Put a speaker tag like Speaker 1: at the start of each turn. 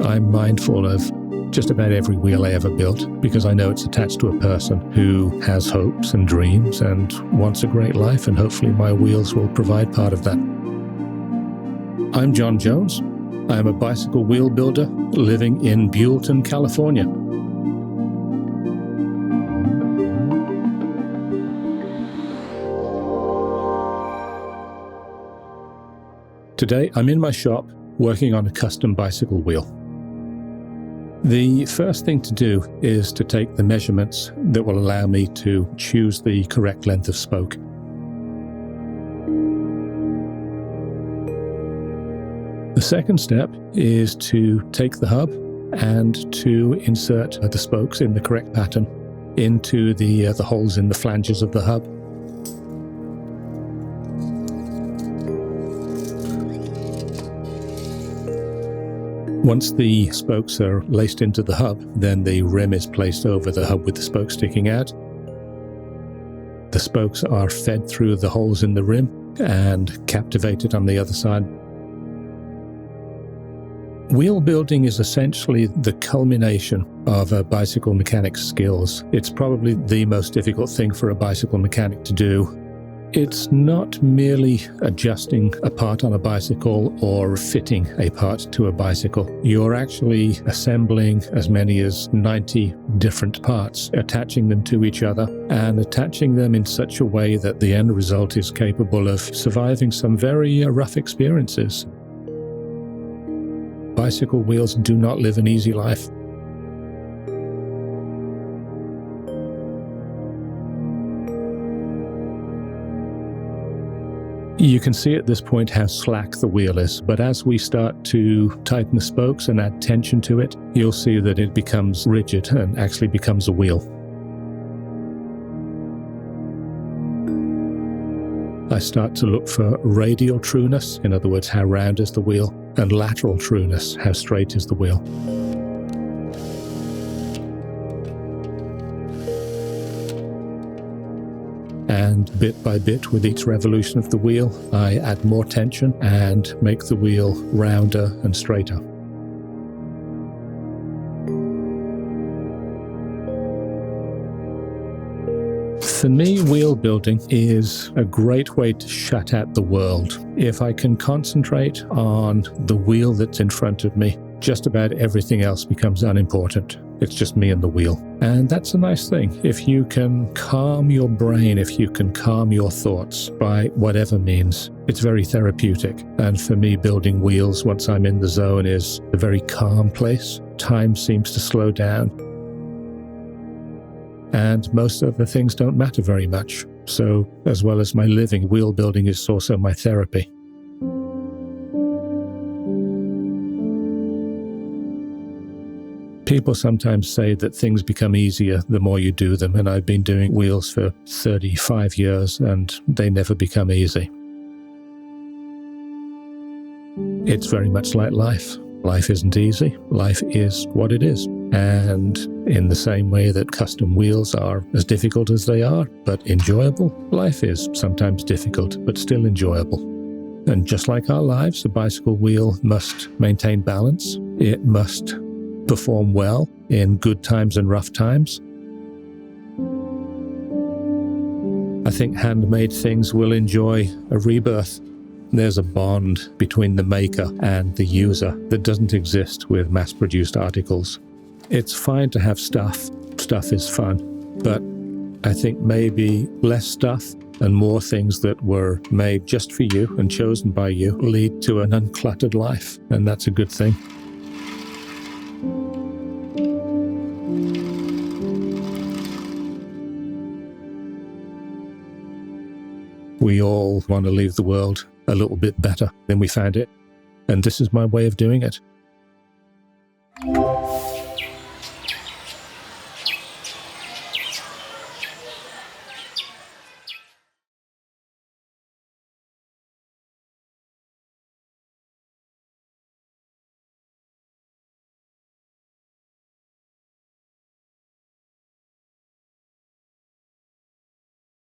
Speaker 1: I'm mindful of just about every wheel I ever built because I know it's attached to a person who has hopes and dreams and wants a great life, and hopefully my wheels will provide part of that. I'm John Jones. I am a bicycle wheel builder living in Buellton, California. Today, I'm in my shop working on a custom bicycle wheel. The first thing to do is to take the measurements that will allow me to choose the correct length of spoke. The second step is to take the hub and to insert the spokes in the correct pattern into the holes in the flanges of the hub. Once the spokes are laced into the hub, then the rim is placed over the hub with the spokes sticking out. The spokes are fed through the holes in the rim and captivated on the other side. Wheel building is essentially the culmination of a bicycle mechanic's skills. It's probably the most difficult thing for a bicycle mechanic to do. It's not merely adjusting a part on a bicycle or fitting a part to a bicycle. You're actually assembling as many as 90 different parts, attaching them to each other, and attaching them in such a way that the end result is capable of surviving some very rough experiences. Bicycle wheels do not live an easy life. You can see at this point how slack the wheel is, but as we start to tighten the spokes and add tension to it, you'll see that it becomes rigid and actually becomes a wheel. I start to look for radial trueness, in other words, how round is the wheel, and lateral trueness, how straight is the wheel. And bit by bit, with each revolution of the wheel, I add more tension and make the wheel rounder and straighter. For me, wheel building is a great way to shut out the world. If I can concentrate on the wheel that's in front of me, just about everything else becomes unimportant. It's just me and the wheel. And that's a nice thing. If you can calm your brain, if you can calm your thoughts by whatever means, it's very therapeutic. And for me, building wheels once I'm in the zone is a very calm place. Time seems to slow down. And most other things don't matter very much. So, as well as my living, wheel building is also my therapy. People sometimes say that things become easier the more you do them, and I've been doing wheels for 35 years and they never become easy. It's very much like life. Life isn't easy. Life is what it is. And in the same way that custom wheels are as difficult as they are, but enjoyable, life is sometimes difficult, but still enjoyable. And just like our lives, a bicycle wheel must maintain balance. It must perform well in good times and rough times. I think handmade things will enjoy a rebirth. There's a bond between the maker and the user that doesn't exist with mass-produced articles. It's fine to have stuff. Stuff is fun. But I think maybe less stuff and more things that were made just for you and chosen by you lead to an uncluttered life, and that's a good thing. We all want to leave the world a little bit better than we found it, and this is my way of doing it.